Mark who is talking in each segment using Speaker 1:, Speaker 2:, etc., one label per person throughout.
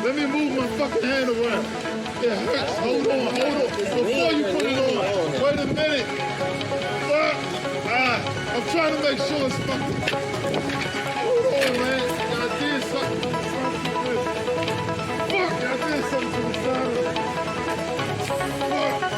Speaker 1: Let me move my fucking hand around. It hurts. Hold on. Before you put it on, wait a minute. Fuck. I'm trying to make sure it's fucking. Hold on, man. Y'all did something to the side. Fuck, y'all did something to the side. Fuck.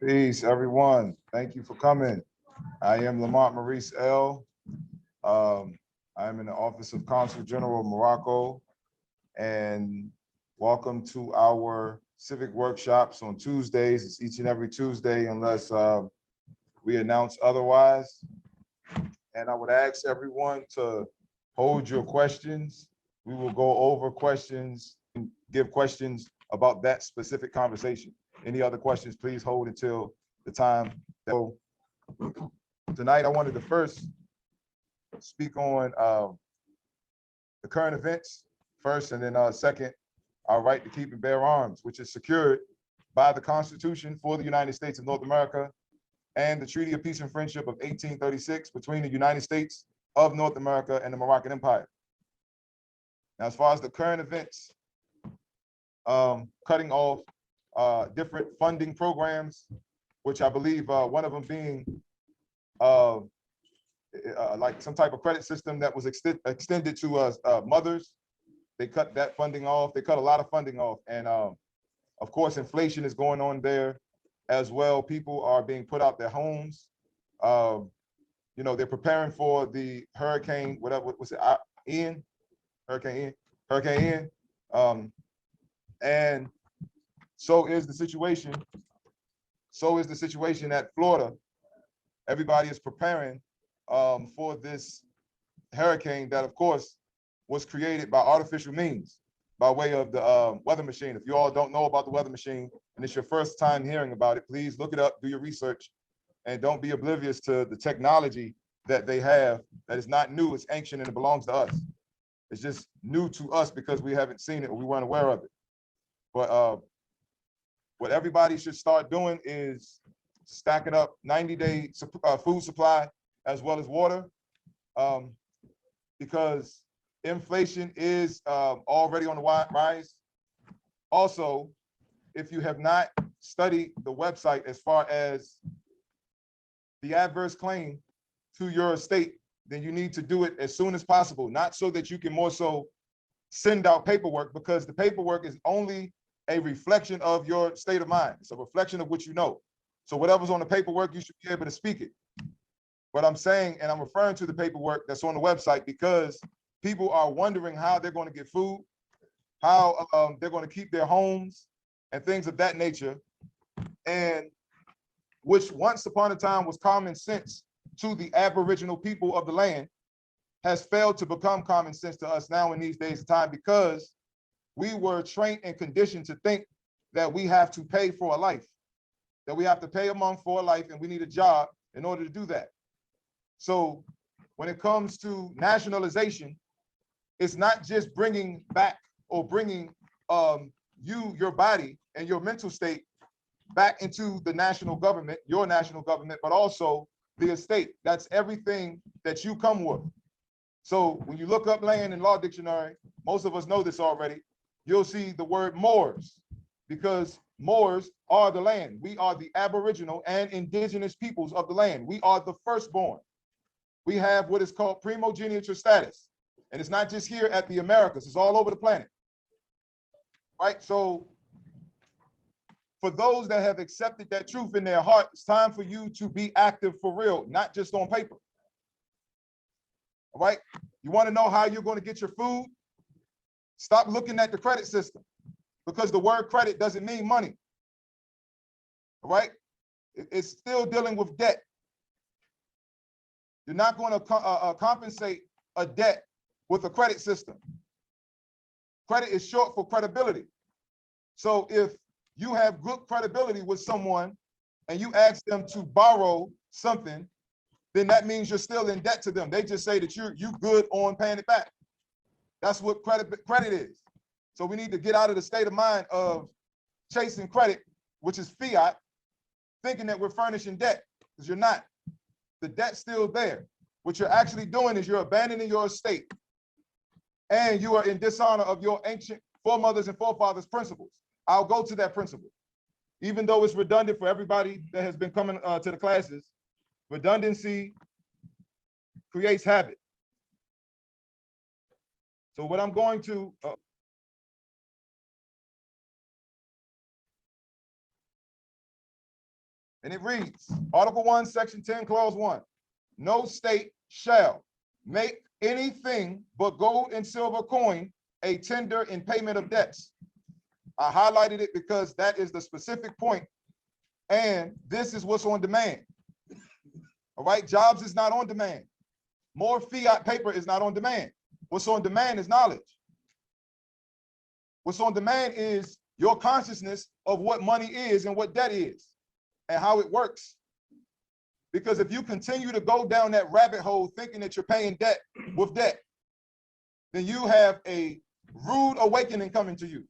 Speaker 2: Peace, everyone. Thank you for coming. I am Lamont Maurice L. I'm in the Office of Consul General of Morocco, and welcome to our civic workshops on Tuesdays. It's each and every Tuesday unless we announce otherwise. And I would ask everyone to hold your questions. We will go over questions and give questions about that specific conversation. Any other questions, please hold until the time. So tonight, I wanted to first speak on the current events first, and then second, our right to keep and bear arms, which is secured by the Constitution for the United States of North America and the Treaty of Peace and Friendship of 1836 between the United States of North America and the Moroccan Empire. Now, as far as the current events, cutting off different funding programs, which I believe one of them being like some type of credit system that was extended to mothers. They cut that funding off. They cut a lot of funding off. And of course, inflation is going on there as well. People are being put out their homes. You know, they're preparing for the hurricane, whatever, was it Ian? Hurricane Ian. And so is the situation. So is the situation at Florida. Everybody is preparing for this hurricane that, of course, was created by artificial means by way of the weather machine. If you all don't know about the weather machine and it's your first time hearing about it, please look it up, do your research, and don't be oblivious to the technology that they have that is not new, it's ancient, and it belongs to us. It's just new to us because we haven't seen it or we weren't aware of it. But what everybody should start doing is stacking up 90-day food supply as well as water, because inflation is already on the rise. Also, if you have not studied the website as far as the adverse claim to your estate, then you need to do it as soon as possible, not so that you can more so send out paperwork, because the paperwork is only a reflection of your state of mind. It's a reflection of what you know. So whatever's on the paperwork, you should be able to speak it. But I'm saying, and I'm referring to the paperwork that's on the website, because people are wondering how they're going to get food, how they're going to keep their homes and things of that nature. And which once upon a time was common sense to the Aboriginal people of the land has failed to become common sense to us now in these days of time, because we were trained and conditioned to think that we have to pay for a life, that we have to pay a month for a life, and we need a job in order to do that. So when it comes to nationalization, it's not just bringing back or bringing your body and your mental state back into the national government, your national government, but also the estate. That's everything that you come with. So when you look up land in Law Dictionary, most of us know this already, you'll see the word Moors, because Moors are the land. We are the Aboriginal and indigenous peoples of the land. We are the firstborn. We have what is called primogeniture status. And it's not just here at the Americas, it's all over the planet. Right? So for those that have accepted that truth in their heart, it's time for you to be active for real, not just on paper. All right? You want to know how you're going to get your food? Stop looking at the credit system, because the word credit doesn't mean money. All right? It's still dealing with debt. You're not going to compensate a debt with a credit system. Credit is short for credibility. So if you have good credibility with someone and you ask them to borrow something, then that means you're still in debt to them. They just say that you're good on paying it back. That's what credit is. So we need to get out of the state of mind of chasing credit, which is fiat, thinking that we're furnishing debt, because you're not. The debt's still there. What you're actually doing is you're abandoning your estate, and you are in dishonor of your ancient foremothers and forefathers' principles. I'll go to that principle. Even though it's redundant for everybody that has been coming to the classes, redundancy creates habit. So what I'm going to, and it reads, Article 1, Section 10, Clause 1. No state shall make anything but gold and silver coin a tender in payment of debts. I highlighted it because that is the specific point, and this is what's on demand. All right, jobs is not on demand. More fiat paper is not on demand. What's on demand is knowledge. What's on demand is your consciousness of what money is and what debt is and how it works. Because if you continue to go down that rabbit hole thinking that you're paying debt with debt, then you have a rude awakening coming to you.